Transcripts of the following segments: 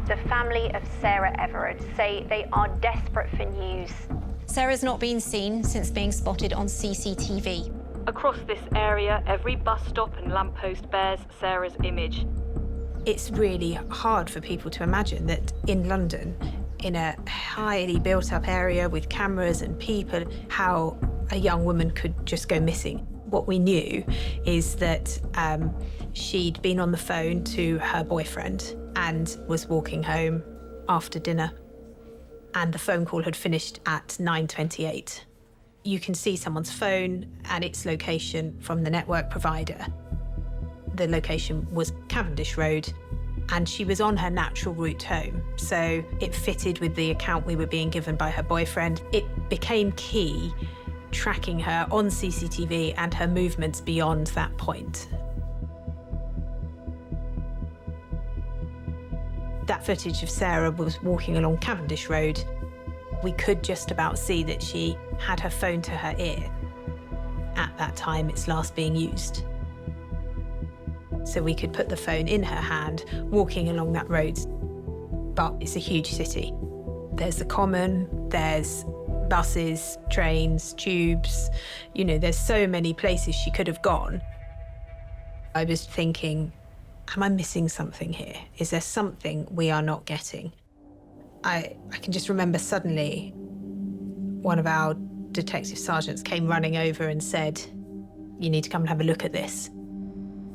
The family of Sarah Everard say they are desperate for news. Sarah's not been seen since being spotted on CCTV. Across this area, every bus stop and lamppost bears Sarah's image. It's really hard for people to imagine that in London, in a highly built-up area with cameras and people, how a young woman could just go missing. What we knew is that she'd been on the phone to her boyfriend and was walking home after dinner. And the phone call had finished at 9:28. You can see someone's phone and its location from the network provider. The location was Cavendish Road, and she was on her natural route home. So it fitted with the account we were being given by her boyfriend. It became key tracking her on CCTV and her movements beyond that point. That footage of Sarah was walking along Cavendish Road. We could just about see that she had her phone to her ear. At that time, it's last being used. So we could put the phone in her hand, walking along that road. But it's a huge city. There's the Common, there's buses, trains, tubes. You know, there's so many places she could have gone. I was thinking, am I missing something here? Is there something we are not getting? I can just remember suddenly one of our detective sergeants came running over and said, "You need to come and have a look at this."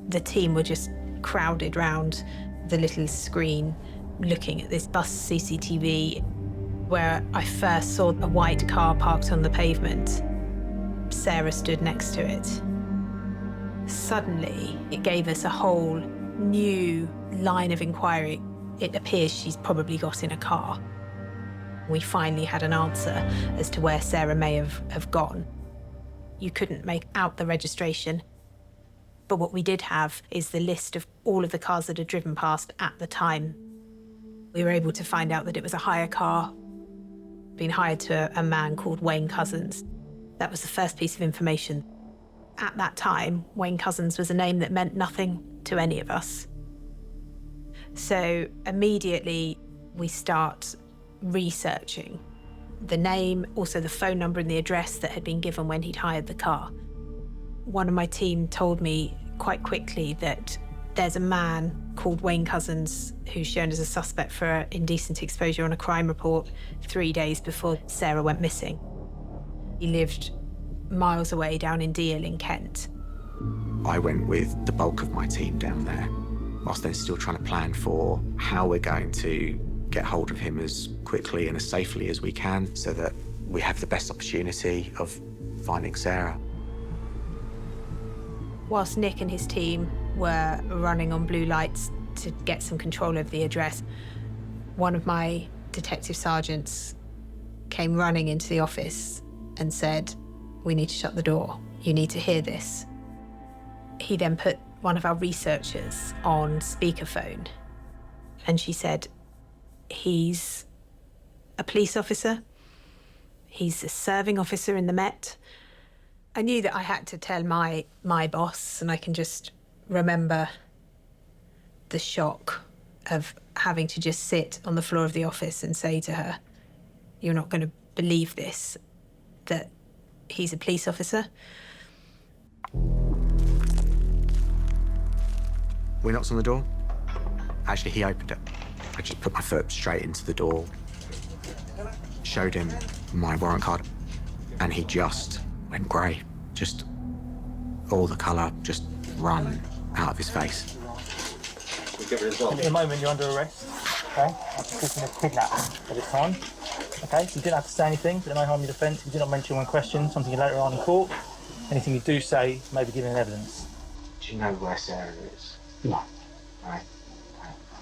The team were just crowded round the little screen looking at this bus CCTV where I first saw a white car parked on the pavement. Sarah stood next to it. Suddenly, it gave us a whole new line of inquiry. It appears she's probably got in a car. We finally had an answer as to where Sarah may have gone. You couldn't make out the registration, but what we did have is the list of all of the cars that had driven past at the time. We were able to find out that it was a hire car, being hired to a man called Wayne Cousins. That was the first piece of information. At that time, Wayne Cousins was a name that meant nothing to any of us. So immediately we start researching the name, also the phone number and the address that had been given when he'd hired the car. One of my team told me quite quickly that there's a man called Wayne Cousins who's shown as a suspect for indecent exposure on a crime report 3 days before Sarah went missing. He lived miles away down in Deal in Kent. I went with the bulk of my team down there, whilst then still trying to plan for how we're going to get hold of him as quickly and as safely as we can so that we have the best opportunity of finding Sarah. Whilst Nick and his team were running on blue lights to get some control over the address, one of my detective sergeants came running into the office and said, "We need to shut the door. You need to hear this." He then put one of our researchers on speakerphone, and she said, "He's a police officer. He's a serving officer in the Met." I knew that I had to tell my boss, and I can just remember the shock of having to just sit on the floor of the office and say to her, "You're not going to believe this, that he's a police officer." We knocked on the door. Actually, he opened it. I just put my foot straight into the door, showed him my warrant card, and he just went grey. Just all the colour just run out of his face. At the moment, you're under arrest, okay? Accusing of kidnapping at the time, okay? You didn't have to say anything, but no harm in your defence. You did not mention one question, something later on in court. Anything you do say may be given evidence. Do you know where Sarah is? No. Right.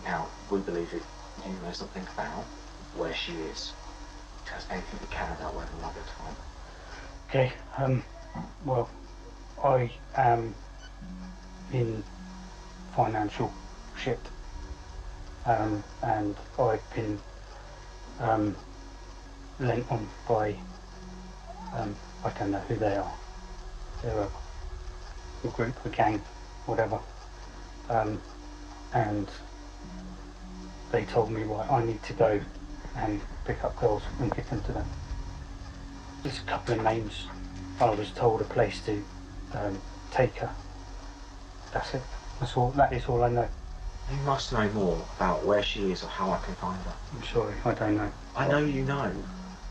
Now, we believe if you know something about where she is, tell us anything you can about where the mother time. Okay, well, I am in financial shit, and I've been lent on by, I don't know who they are. They're a group, a gang, whatever, and they told me, right, I need to go and pick up girls and give them to them. There's a couple of names. I was told a place to take her. That's it. That is all I know. You must know more about where she is or how I can find her. I'm sorry, I don't know. I know you know.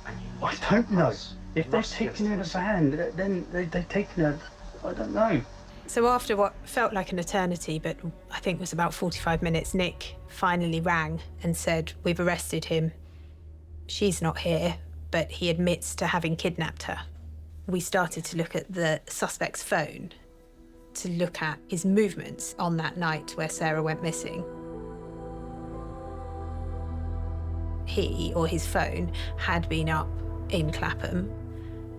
And you I don't know. If they've taken her in a van, then they've taken her. I don't know. So after what felt like an eternity, but I think was about 45 minutes, Nick finally rang and said, "We've arrested him. She's not here, but he admits to having kidnapped her." We started to look at the suspect's phone to look at his movements on that night where Sarah went missing. He, or his phone, had been up in Clapham,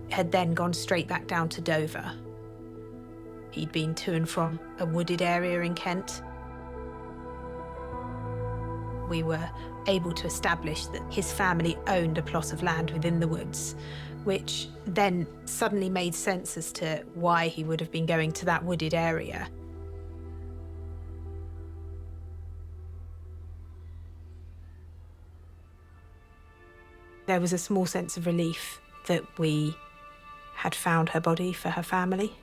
had then gone straight back down to Dover. He'd been to and from a wooded area in Kent. We were able to establish that his family owned a plot of land within the woods, which then suddenly made sense as to why he would have been going to that wooded area. There was a small sense of relief that we had found her body for her family.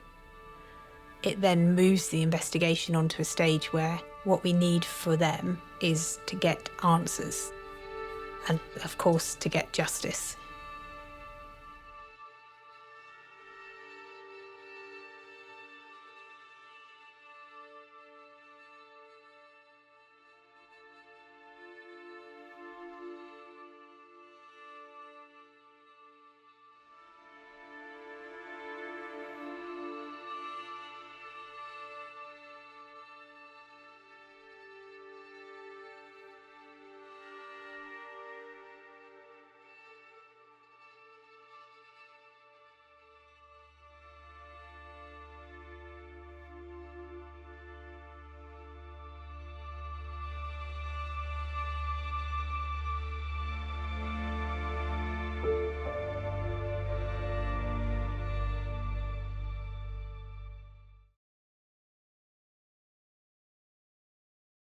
It then moves the investigation onto a stage where what we need for them is to get answers and, of course, to get justice.